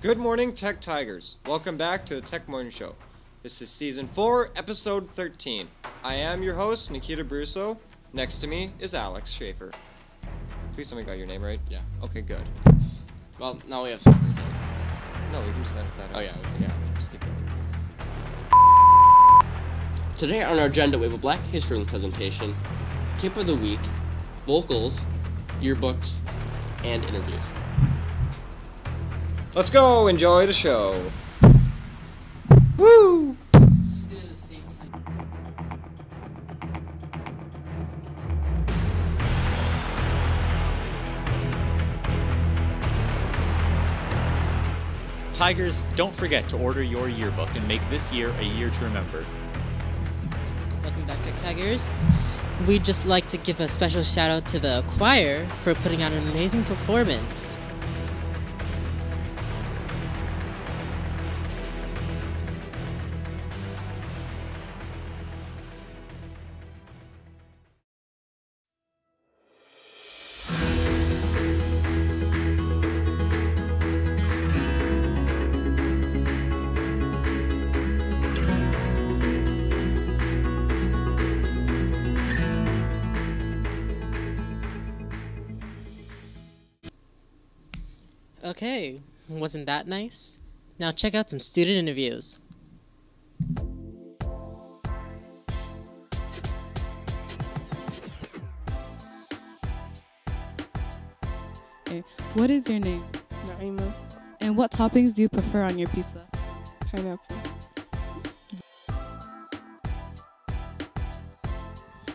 Good morning, Tech Tigers. Welcome back to the Tech Morning Show. This is Season 4, Episode 13. I am your host, Nikita Brusso. Next to me is Alex Schaefer. Please tell me I got your name right. Yeah. Okay, good. Well, now we have something. No, we can just edit that out. Oh, yeah. Yeah, just keep going. Today on our agenda, we have a Black History Month presentation, tip of the week, vocals, yearbooks, and interviews. Let's go. Enjoy the show. Woo! Tigers, don't forget to order your yearbook and make this year a year to remember. Welcome back, Tech Tigers. We'd just like to give a special shout out to the choir for putting on an amazing performance. Okay, wasn't that nice? Now check out some student interviews. Okay. What is your name? Naima. And what toppings do you prefer on your pizza? Pineapple.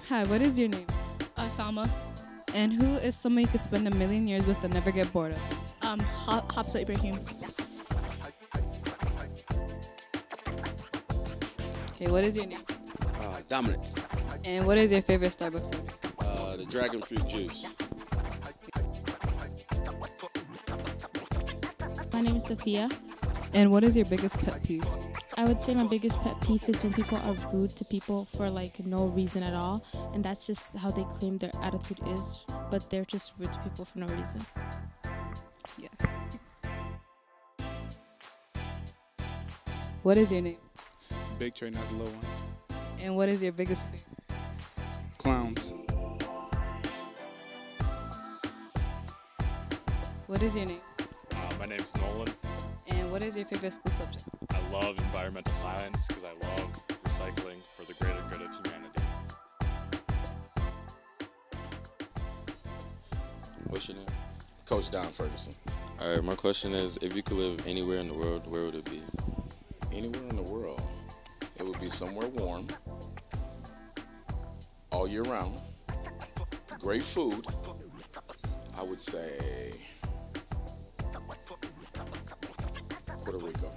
Hi, what is your name? Salma. And who is someone you could spend 1,000,000 years with and never get bored of? Hafsa Ibrahim. Okay, what is your name? Dominic. And what is your favorite Starbucks order? The dragon fruit juice. My name is Sophia. And what is your biggest pet peeve? I would say my biggest pet peeve is when people are rude to people for no reason at all, and that's just how they claim their attitude is, but they're just rude to people for no reason. Yeah. What is your name? Big Tray, not the low one. And what is your biggest fear? Clowns. What is your name? My name's Nolan. And what is your favorite school subject? I love environmental science because I love recycling for the greater good of humanity. What's your name? Coach Don Ferguson. All right, my question is, if you could live anywhere in the world, where would it be? Anywhere in the world, it would be somewhere warm, all year round, great food. I would say Puerto Rico.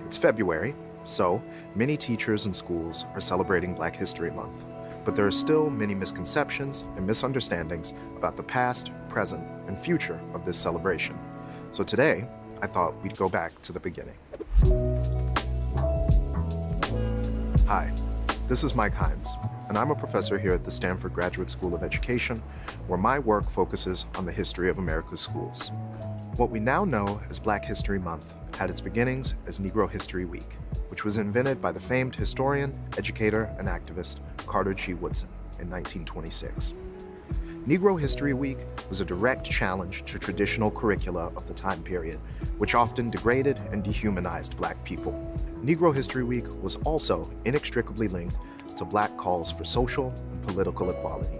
It's February, so many teachers and schools are celebrating Black History Month, but there are still many misconceptions and misunderstandings about the past, present, and future of this celebration. So today, I thought we'd go back to the beginning. Hi, this is Mike Hines, and I'm a professor here at the Stanford Graduate School of Education, where my work focuses on the history of America's schools. What we now know as Black History Month had its beginnings as Negro History Week, which was invented by the famed historian, educator, and activist Carter G. Woodson in 1926. Negro History Week was a direct challenge to traditional curricula of the time period, which often degraded and dehumanized Black people. Negro History Week was also inextricably linked to Black calls for social and political equality.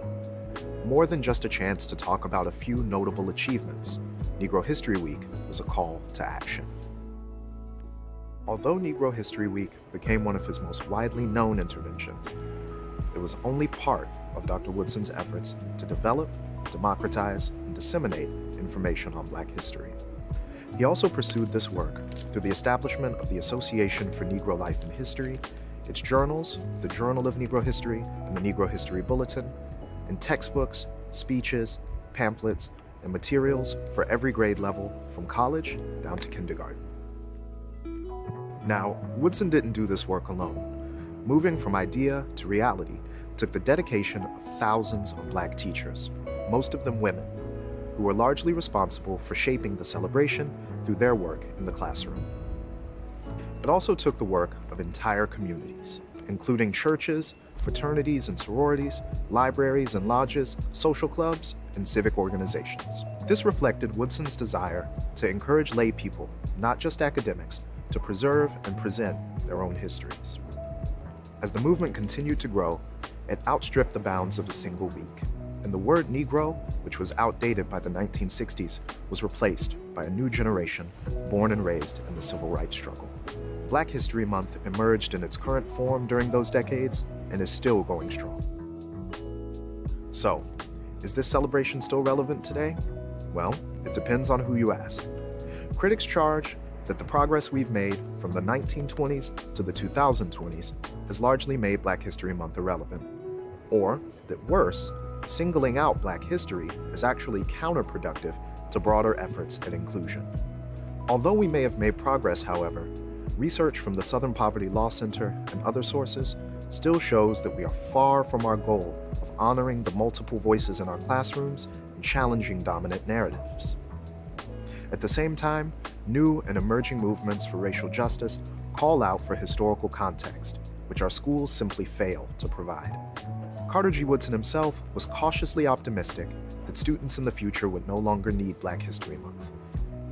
More than just a chance to talk about a few notable achievements, Negro History Week was a call to action. Although Negro History Week became one of his most widely known interventions, it was only part of Dr. Woodson's efforts to develop, democratize, and disseminate information on Black history. He also pursued this work through the establishment of the Association for Negro Life and History, its journals, the Journal of Negro History and the Negro History Bulletin, and textbooks, speeches, pamphlets, and materials for every grade level from college down to kindergarten. Now, Woodson didn't do this work alone. Moving from idea to reality took the dedication of thousands of Black teachers, most of them women, who were largely responsible for shaping the celebration through their work in the classroom. It also took the work of entire communities, including churches, fraternities and sororities, libraries and lodges, social clubs, and civic organizations. This reflected Woodson's desire to encourage lay people, not just academics, to preserve and present their own histories. As the movement continued to grow, it outstripped the bounds of a single week, and the word Negro, which was outdated by the 1960s, was replaced by a new generation born and raised in the civil rights struggle. Black History Month emerged in its current form during those decades and is still going strong. So, is this celebration still relevant today? Well, it depends on who you ask. Critics charge that the progress we've made from the 1920s to the 2020s has largely made Black History Month irrelevant. Or that worse, singling out Black history is actually counterproductive to broader efforts at inclusion. Although we may have made progress, however, research from the Southern Poverty Law Center and other sources still shows that we are far from our goal of honoring the multiple voices in our classrooms and challenging dominant narratives. At the same time, new and emerging movements for racial justice call out for historical context, which our schools simply fail to provide. Carter G. Woodson himself was cautiously optimistic that students in the future would no longer need Black History Month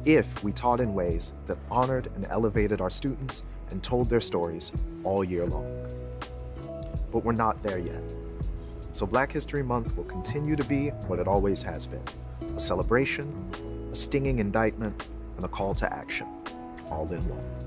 if we taught in ways that honored and elevated our students and told their stories all year long. But we're not there yet. So Black History Month will continue to be what it always has been: a celebration, a stinging indictment, and a call to action, all in one.